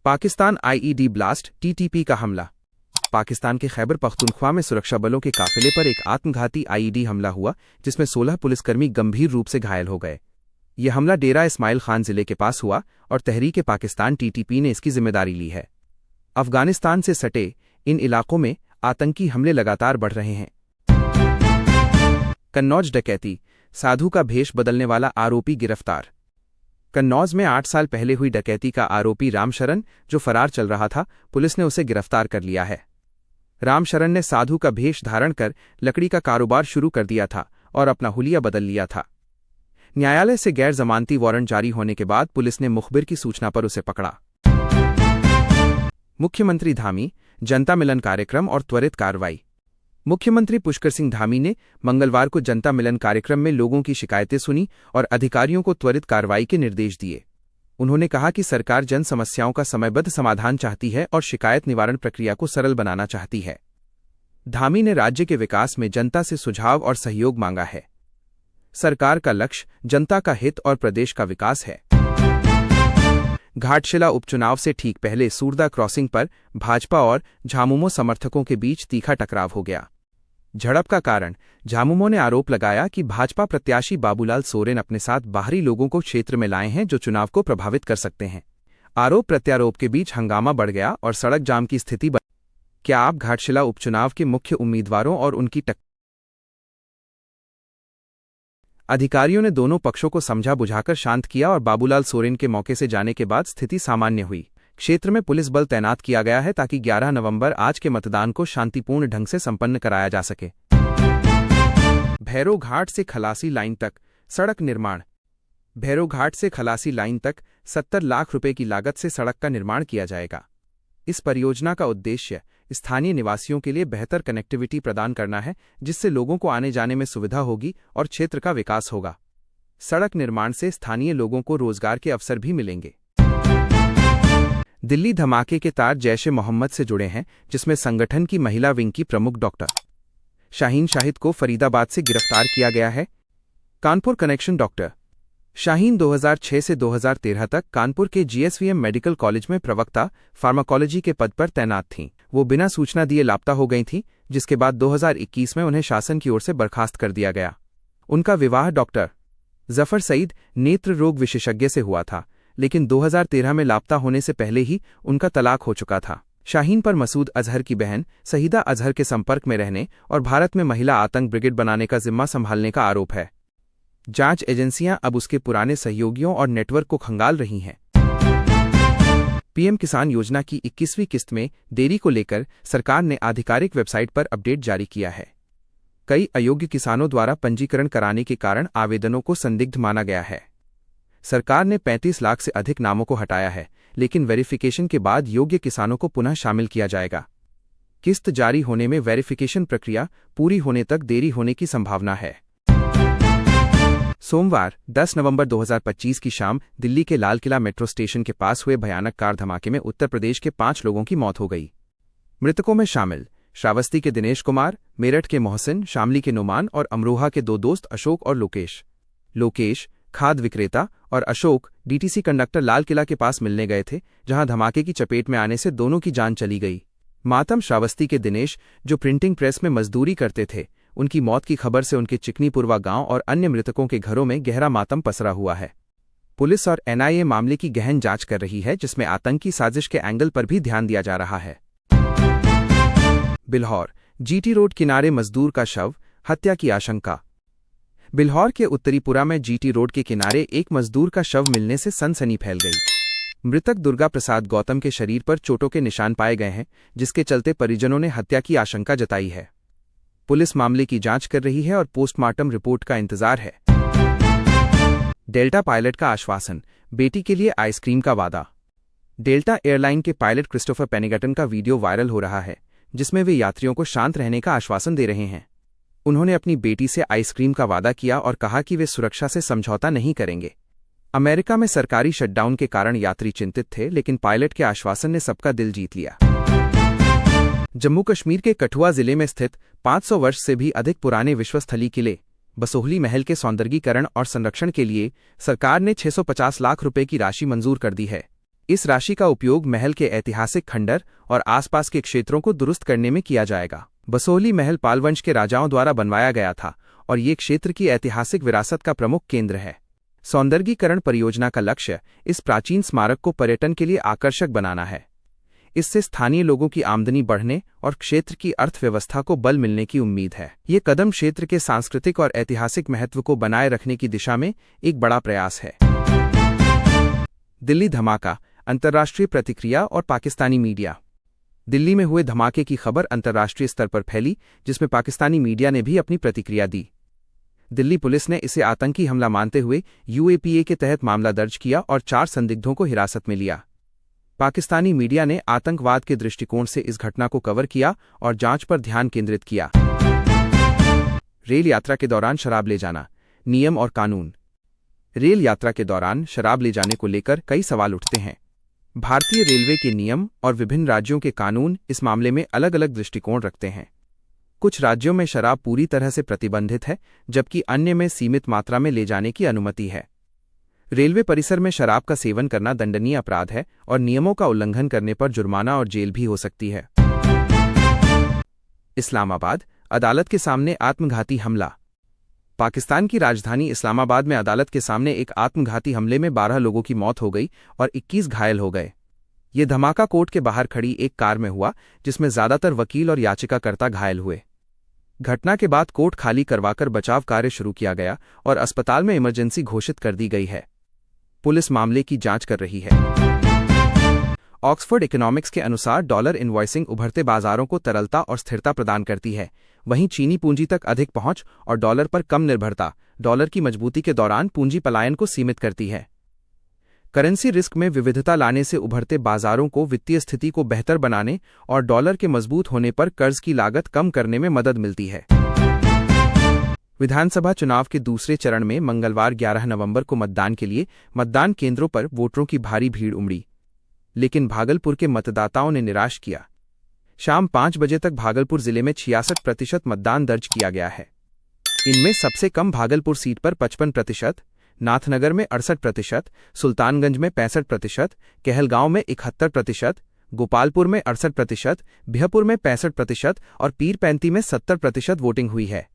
Pakistan IED blast TTP का हमला। पाकिस्तान के खैबर पख्तूनख्वा में सुरक्षा बलों के काफिले पर एक आत्मघाती आईईडी हमला हुआ, जिसमें 16 पुलिसकर्मी गंभीर रूप से घायल हो गए। यह हमला डेरा इस्माइल खान जिले के पास हुआ और तहरीक पाकिस्तान टीटीपी ने इसकी जिम्मेदारी ली है। अफगानिस्तान से सटे इन इलाकों में आतंकी हमले लगातार बढ़ रहे हैं। कन्नौज डकैती, साधु का भेष बदलने वाला आरोपी गिरफ्तार। कन्नौज में 8 साल पहले हुई डकैती का आरोपी रामशरण, जो फरार चल रहा था, पुलिस ने उसे गिरफ्तार कर लिया है। रामशरण ने साधु का भेष धारण कर लकड़ी का कारोबार शुरू कर दिया था और अपना हुलिया बदल लिया था। न्यायालय से गैर जमानती वारंट जारी होने के बाद पुलिस ने मुखबिर की सूचना पर उसे पकड़ा। मुख्यमंत्री धामी, जनता मिलन कार्यक्रम और त्वरित कार्रवाई। मुख्यमंत्री पुष्कर सिंह धामी ने मंगलवार को जनता मिलन कार्यक्रम में लोगों की शिकायतें सुनी और अधिकारियों को त्वरित कार्रवाई के निर्देश दिए। उन्होंने कहा कि सरकार जन समस्याओं का समयबद्ध समाधान चाहती है और शिकायत निवारण प्रक्रिया को सरल बनाना चाहती है। धामी ने राज्य के विकास में जनता से सुझाव और सहयोग मांगा है। सरकार का लक्ष्य जनता का हित और प्रदेश का विकास है। घाटशिला उपचुनाव से ठीक पहले सूरदा क्रॉसिंग पर भाजपा और झामुमो समर्थकों के बीच तीखा टकराव हो गया। झड़प का कारण झामुमो ने आरोप लगाया कि भाजपा प्रत्याशी बाबूलाल सोरेन अपने साथ बाहरी लोगों को क्षेत्र में लाए हैं जो चुनाव को प्रभावित कर सकते हैं। आरोप प्रत्यारोप के बीच हंगामा बढ़ गया और सड़क जाम की स्थिति बनी। क्या आप घाटशिला उपचुनाव के मुख्य उम्मीदवारों और उनकी अधिकारियों ने दोनों पक्षों को समझा बुझाकर शांत किया और बाबूलाल सोरेन के मौके से जाने के बाद स्थिति सामान्य हुई। क्षेत्र में पुलिस बल तैनात किया गया है ताकि 11 नवंबर आज के मतदान को शांतिपूर्ण ढंग से संपन्न कराया जा सके। भैरो घाट से खलासी लाइन तक सड़क निर्माण। भैरो घाट से खलासी लाइन तक 70 लाख रुपए की लागत से सड़क का निर्माण किया जाएगा। इस परियोजना का उद्देश्य स्थानीय निवासियों के लिए बेहतर कनेक्टिविटी प्रदान करना है, जिससे लोगों को आने जाने में सुविधा होगी और क्षेत्र का विकास होगा। सड़क निर्माण से स्थानीय लोगों को रोजगार के अवसर भी मिलेंगे। दिल्ली धमाके के तार जैश-ए-मोहम्मद से जुड़े हैं, जिसमें संगठन की महिला विंग की प्रमुख डॉक्टर शाहीन शाहिद को फरीदाबाद से गिरफ्तार किया गया है। कानपुर कनेक्शन। डॉक्टर शाहीन 2006 से 2013 तक कानपुर के जीएसवीएम मेडिकल कॉलेज में प्रवक्ता फार्माकोलॉजी के पद पर तैनात थीं। वो बिना सूचना दिए लापता हो गई थीं, जिसके बाद 2021 में उन्हें शासन की ओर से बर्खास्त कर दिया गया। उनका विवाह डॉक्टर जफर सईद नेत्र रोग विशेषज्ञ से हुआ था, लेकिन 2013 में लापता होने से पहले ही उनका तलाक हो चुका था। शाहीन पर मसूद अजहर की बहन सहीदा अजहर के संपर्क में रहने और भारत में महिला आतंक ब्रिगेड बनाने का जिम्मा संभालने का आरोप है। जांच एजेंसियां अब उसके पुराने सहयोगियों और नेटवर्क को खंगाल रही हैं। पीएम किसान योजना की 21वीं किस्त में देरी को लेकर सरकार ने आधिकारिक वेबसाइट पर अपडेट जारी किया है। कई अयोग्य किसानों द्वारा पंजीकरण कराने के कारण आवेदनों को संदिग्ध माना गया है। सरकार ने 35 लाख से अधिक नामों को हटाया है, लेकिन वेरिफिकेशन के बाद योग्य किसानों को पुनः शामिल किया जाएगा। किस्त जारी होने में वेरिफिकेशन प्रक्रिया पूरी होने तक देरी होने की संभावना है। सोमवार 10 नवंबर 2025 की शाम दिल्ली के लाल किला मेट्रो स्टेशन के पास हुए भयानक कार धमाके में उत्तर प्रदेश के 5 लोगों की मौत हो गई। मृतकों में शामिल श्रावस्ती के दिनेश कुमार, मेरठ के मोहसिन, शामली के नुमान और अमरोहा के 2 दोस्त अशोक और लोकेश। लोकेश खाद विक्रेता और अशोक डीटीसी कंडक्टर लाल किला के पास मिलने गए थे, जहां धमाके की चपेट में आने से दोनों की जान चली गई। मातम श्रावस्ती के दिनेश, जो प्रिंटिंग प्रेस में मजदूरी करते थे, उनकी मौत की खबर से उनके चिकनीपुरवा गांव और अन्य मृतकों के घरों में गहरा मातम पसरा हुआ है। पुलिस और एनआईए मामले की गहन जांच कर रही है, जिसमें आतंकी साजिश के एंगल पर भी ध्यान दिया जा रहा है। बिल्हौर जीटी रोड किनारे मजदूर का शव, हत्या की आशंका। बिल्हौर के उत्तरीपुरा में जीटी रोड के किनारे एक मजदूर का शव मिलने से सनसनी फैल गई। मृतक दुर्गा प्रसाद गौतम के शरीर पर चोटों के निशान पाए गए हैं, जिसके चलते परिजनों ने हत्या की आशंका जताई है। पुलिस मामले की जांच कर रही है और पोस्टमार्टम रिपोर्ट का इंतजार है। डेल्टा पायलट का आश्वासन, बेटी के लिए आइसक्रीम का वादा। डेल्टा एयरलाइन के पायलट क्रिस्टोफर पेनिगटन का वीडियो वायरल हो रहा है, जिसमें वे यात्रियों को शांत रहने का आश्वासन दे रहे हैं। उन्होंने अपनी बेटी से आइसक्रीम का वादा किया और कहा कि वे सुरक्षा से समझौता नहीं करेंगे। अमेरिका में सरकारी शटडाउन के कारण यात्री चिंतित थे, लेकिन पायलट के आश्वासन ने सबका दिल जीत लिया। जम्मू कश्मीर के कठुआ जिले में स्थित 500 वर्ष से भी अधिक पुराने विश्वस्थली किले बसोहली महल के सौंदर्यीकरण और संरक्षण के लिए सरकार ने 650 लाख रुपए की राशि मंजूर कर दी है। इस राशि का उपयोग महल के ऐतिहासिक खंडर और आसपास के क्षेत्रों को दुरुस्त करने में किया जाएगा। बसोहली महल पाल वंश के राजाओं द्वारा बनवाया गया था और ये क्षेत्र की ऐतिहासिक विरासत का प्रमुख केंद्र है। सौंदर्यीकरण परियोजना का लक्ष्य इस प्राचीन स्मारक को पर्यटन के लिए आकर्षक बनाना है। इससे स्थानीय लोगों की आमदनी बढ़ने और क्षेत्र की अर्थव्यवस्था को बल मिलने की उम्मीद है। ये कदम क्षेत्र के सांस्कृतिक और ऐतिहासिक महत्व को बनाए रखने की दिशा में एक बड़ा प्रयास है। दिल्ली धमाका, अंतर्राष्ट्रीय प्रतिक्रिया और पाकिस्तानी मीडिया। दिल्ली में हुए धमाके की खबर अंतर्राष्ट्रीय स्तर पर फैली, जिसमें पाकिस्तानी मीडिया ने भी अपनी प्रतिक्रिया दी। दिल्ली पुलिस ने इसे आतंकी हमला मानते हुए यूएपीए के तहत मामला दर्ज किया और 4 संदिग्धों को हिरासत में लिया। पाकिस्तानी मीडिया ने आतंकवाद के दृष्टिकोण से इस घटना को कवर किया और जांच पर ध्यान केंद्रित किया। रेल यात्रा के दौरान शराब ले जाना, नियम और कानून। रेल यात्रा के दौरान शराब ले जाने को लेकर कई सवाल उठते हैं। भारतीय रेलवे के नियम और विभिन्न राज्यों के कानून इस मामले में अलग अलग दृष्टिकोण रखते हैं। कुछ राज्यों में शराब पूरी तरह से प्रतिबंधित है, जबकि अन्य में सीमित मात्रा में ले जाने की अनुमति है। रेलवे परिसर में शराब का सेवन करना दंडनीय अपराध है और नियमों का उल्लंघन करने पर जुर्माना और जेल भी हो सकती है। इस्लामाबाद, अदालत के सामने आत्मघाती हमला। पाकिस्तान की राजधानी इस्लामाबाद में अदालत के सामने एक आत्मघाती हमले में 12 लोगों की मौत हो गई और 21 घायल हो गए। ये धमाका कोर्ट के बाहर खड़ी एक कार में हुआ, जिसमें ज्यादातर वकील और याचिकाकर्ता घायल हुए। घटना के बाद कोर्ट खाली करवाकर बचाव कार्य शुरू किया गया और अस्पताल में इमरजेंसी घोषित कर दी गई है। पुलिस मामले की जांच कर रही है। ऑक्सफोर्ड इकोनॉमिक्स के अनुसार डॉलर इनवॉइसिंग उभरते बाजारों को तरलता और स्थिरता प्रदान करती है, वहीं चीनी पूंजी तक अधिक पहुंच और डॉलर पर कम निर्भरता डॉलर की मजबूती के दौरान पूंजी पलायन को सीमित करती है। करेंसी रिस्क में विविधता लाने से उभरते बाजारों को वित्तीय स्थिति को बेहतर बनाने और डॉलर के मजबूत होने पर कर्ज की लागत कम करने में मदद मिलती है। विधानसभा चुनाव के दूसरे चरण में मंगलवार 11 नवंबर को मतदान के लिए मतदान केंद्रों पर वोटरों की भारी भीड़ उमड़ी, लेकिन भागलपुर के मतदाताओं ने निराश किया। शाम 5 बजे तक भागलपुर जिले में 66% मतदान दर्ज किया गया है। इनमें सबसे कम भागलपुर सीट पर 55%, नाथनगर में 68%, सुल्तानगंज में 65%, कहलगांव में 71%, गोपालपुर में 68%, बिहपुर में 65% और पीरपैंती में 70% वोटिंग हुई है।